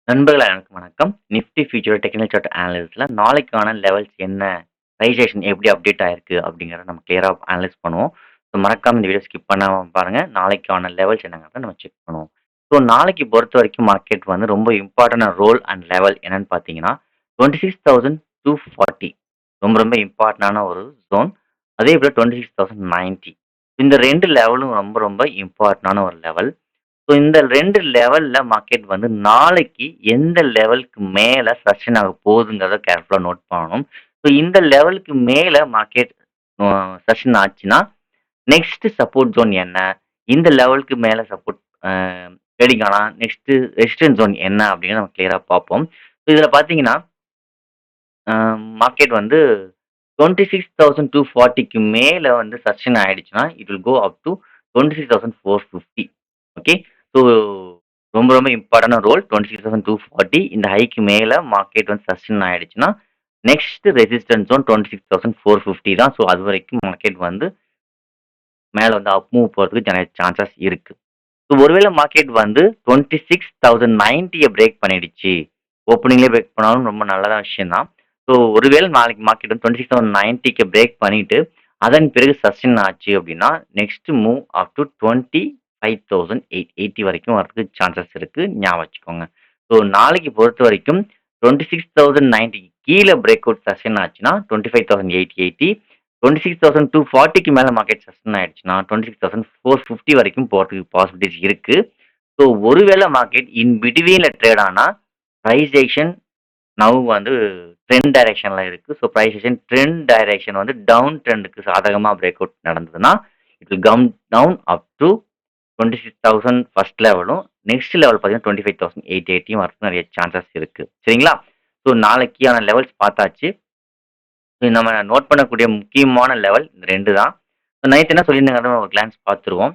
நண்பர்களே அனைவருக்கும் வணக்கம். நிஃப்டி ஃபியூச்சர் டெக்னிக்கல் சார்ட் அனாலிசிஸ்ல நாளைக்கான லெவல்ஸ் என்ன? பிரைஸ் ஆக்ஷன் எப்படி அப்டேட் ஆயிருக்கு? அப்படிங்கிறத நம்ம கிளியரா அனலைஸ் பண்ணுவோம். ஸோ மறக்காம இந்த வீடியோ ஸ்கிப் பண்ணாம பாருங்க. நாளைக்கான லெவல்ஸ் என்னங்கிறத நம்ம செக் பண்ணுவோம். ஸோ நாளைக்கு பொறுத்தவரைக்கும் மார்க்கெட் வந்து ரொம்ப இம்பார்ட்டன்டான ரோல் அண்ட் லெவல் என்னன்னு பார்த்தீங்கன்னா, 26,240 ரொம்ப ரொம்ப இம்பார்ட்டன்டான ஒரு ஜோன். அதே போல 26,090 இந்த 2 லெவலும் ரொம்ப ரொம்ப இம்பார்ட்டன்டான ஒரு லெவல். ஸோ இந்த 2 லெவல்ல மார்க்கெட் வந்து நாளைக்கு எந்த லெவலுக்கு மேல சஸ்டெயின் ஆக போகுதுங்கிறத கேர்ஃபுல்லா நோட் பண்ணணும். ஸோ இந்த லெவலுக்கு மேல மார்க்கெட் சஸ்டெயின் ஆச்சுன்னா, நெக்ஸ்ட் சப்போர்ட் ஜோன் என்ன? இந்த லெவலுக்கு மேல சப்போர்ட் அ ட்ரேடிங் ஆனா, நெக்ஸ்ட் ரெசிஸ்டன்ஸ் ஜோன் என்ன? அப்படிங்கிறத நம்ம கிளியரா பார்ப்போம். ஸோ இதில பார்த்தீங்கன்னா, அ மார்க்கெட் வந்து 26,240க்கு மேல வந்து சஸ்டெயின் ஆயிடுச்சுன்னா, it will go up to 26,450. Okay. So ரொம்ப ரொம்ப இம்பார்ட்டன்டான ரோல் 26,240 இந்த ஹைக்கு மேல மார்க்கெட் வந்து சஸ்டெயின் ஆயிடுச்சுன்னா, நெக்ஸ்ட் ரெசிஸ்டன்ஸ் ஜோன் 26,450 தான். ஸோ அதுவரைக்கும் மார்க்கெட் வந்து மேல வந்து அப் மூவ் போறதுக்கு சான்சஸ் இருக்கு. ஸோ ஒருவேளை மார்க்கெட் வந்து 26,090 பிரேக் பண்ணிடுச்சு. ஓப்பனிங்லேயே பிரேக் பண்ணாலும் ரொம்ப நல்லதான விஷயம் தான். ஸோ ஒருவேளை நாளைக்கு மார்க்கெட் வந்து 26,090க்கு பிரேக் பண்ணிட்டு, அதன் பிறகு சஸ்டெயின் ஆச்சு அப்படின்னா, நெக்ஸ்ட் மூவ் அப் டூ 25,880 வரைக்கும் வரதுக்கு சான்சஸ் இருக்கு. ஞாபகம் வச்சுக்கோங்க. ஸோ நாளைக்கு பொறுத்தவரைக்கும் 26,090க்கு கீழ பிரேக் அவுட் சஸ்டெயின் ஆச்சுன்னா, 25,880 26,240க்கு மேல மார்க்கெட் சஸ்டெயின் ஆயிடுச்சுன்னா, 26,450 வரைக்கும் போறதுக்கு பாசிபிலிட்டீஸ் இருக்கு. ஸோ ஒருவேளை மார்க்கெட் இன் பிட்வீன்ல ட்ரேட் ஆனா, பிரைஸ் ஆக்ஷன் நவ் வந்து ட்ரெண்ட் டைரக்ஷன்ல இருக்கு. So price action trend direction வந்து டவுன் ட்ரெண்டுக்கு சாதகமா பிரேக் அவுட் நடந்ததுன்னா, it will come down up to 26,000 first லெவலும், நெக்ஸ்ட் லெவல் பார்த்தீங்கன்னா 25,880 வரதுக்கு நெறைய சான்சஸ் இருக்கு. சரிங்களா? ஸோ நாளைக்கான லெவல்ஸ் பார்த்தாச்சு. நம்ம நோட் பண்ணக்கூடிய முக்கியமான லெவல் இந்த 2 தான். நைட் என்ன சொல்லியிருந்தாங்கன்னு ஒரு கிளான்ஸ் பார்த்துருவோம்.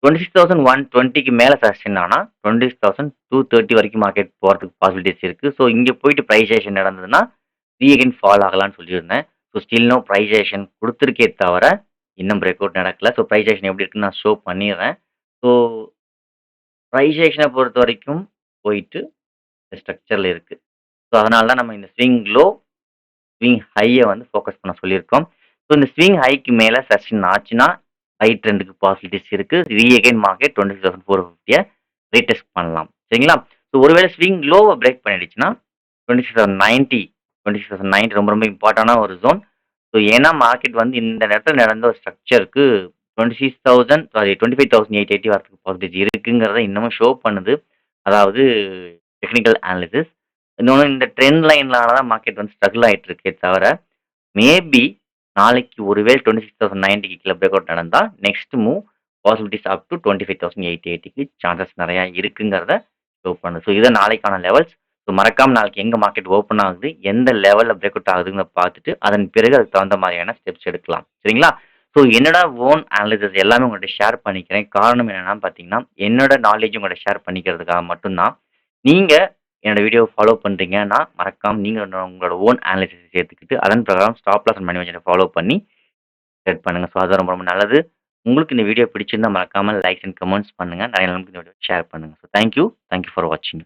26,120க்கு மேல சஸ்டெயின் ஆனா, 26,230 வரைக்கும் மார்க்கெட் போறதுக்கு பாசிபிலிட்டீஸ் இருக்கு. ஸோ இங்க போயிட்டு பிரைஸ் ஆக்ஷன் நடந்ததுன்னா, அகைன் ஃபால் ஆகலாம்னு சொல்லியிருந்தேன். So still no price action குடுத்துருக்கே தவிர, இன்னும் பிரேக் அவுட் நடக்கல. ஸோ பிரைஸ் ஆக்ஷன் எப்படி இருக்குன்னு நான் ஷோ பண்ணிர்றேன். ஸோ பிரைஸ் ஆக்ஷன பொறுத்தவரைக்கும் போயிட்டு ஸ்ட்ரக்சர்ல இருக்கு. ஸோ அதனால தான் நம்ம இந்த ஸ்விங் லோ ஸ்விங் ஹைய வந்து ஃபோக்கஸ் பண்ண சொல்லியிருக்கோம். ஸோ இந்த ஸ்விங் ஹைக்கு மேல சஸ்டெயின் ஆச்சுன்னா, ஹை ட்ரெண்டுக்கு பாசிபிலிட்டீஸ் இருக்கு. அகைன் மார்க்கெட் 26,450 ரீடெஸ்ட் பண்ணலாம். சரிங்களா? ஸோ ஒருவேளை ஸ்விங் லோவ பிரேக் பண்ணிடுச்சுன்னா, 26,090 26,090 ரொம்ப ரொம்ப இம்பார்ட்டன்டான ஒரு ஜோன். ஸோ ஏன்னா மார்க்கெட் வந்து இந்த நேரத்துல நடந்த ஒரு ஸ்ட்ரக்சருக்கு 26,000 சாரி 25,880 வரதுக்கு பாசிபிலிட்டி இருக்குங்கிறத இன்னமும் ஷோ பண்ணுது. அதாவது டெக்னிக்கல் அனாலிசிஸ். இன்னொன்னு இந்த ட்ரெண்ட் லைன்னால தான் மார்க்கெட் வந்து ஸ்ட்ரகிள் ஆயிட்டு இருக்கே தவிர, மேபி நாளைக்கு ஒருவேளை 26,090க்கு கீழ பிரேக் அவுட் நடந்தா, நெக்ஸ்ட் மூவ் பாசிபிலிட்டீஸ் அப் டூ 25,880க்கு சான்சஸ் நெறைய இருக்குங்கிறத ஷோ பண்ணுது. ஸோ இதான் நாளைக்கான லெவல்ஸ். ஸோ மறக்காம நாளைக்கு எங்க மார்க்கெட் ஓப்பன் ஆகுது, எந்த லெவல்ல பிரேக் அவுட் ஆகுதுங்கிறத பார்த்துட்டு, அதன் பிறகு அதுக்கு தகுந்த மாதிரியான ஸ்டெப்ஸ் எடுக்கலாம். சரிங்களா? ஸோ என்னோட ஓன் அனாலிசிஸ் எல்லாமே உங்கள்ட்ட ஷேர் பண்ணிக்கிறேன். காரணம் என்னன்னா பார்த்தீங்கன்னா, என்னோட நாலேட்ஜ் உங்கள்ட்ட ஷேர் பண்ணிக்கிறதுக்காக மட்டும் தான். நீங்க என்னோட வீடியோவ ஃபாலோ பண்றீங்கன்னா, மறக்காம நீங்க உங்களோட ஓன் அனாலிசிஸ் சேர்த்துக்கிட்டு, அதன் பிரகாரம் ஸ்டாப் லாஸ் அண்ட் மணி மேனேஜ்மென்ட்ட ஃபாலோ பண்ணி ட்ரேட் பண்ணுங்க. ஸோ அது ரொம்ப ரொம்ப நல்லது. உங்களுக்கு இந்த வீடியோ பிடிச்சிருந்தா மறக்காம லைக்ஸ் அண்ட் கமெண்ட்ஸ் பண்ணுங்க. நிறைய நண்பர்களுக்கு இந்த வீடியோ ஷேர் பண்ணுங்க. So thank you. Thank you for வாட்சிங்.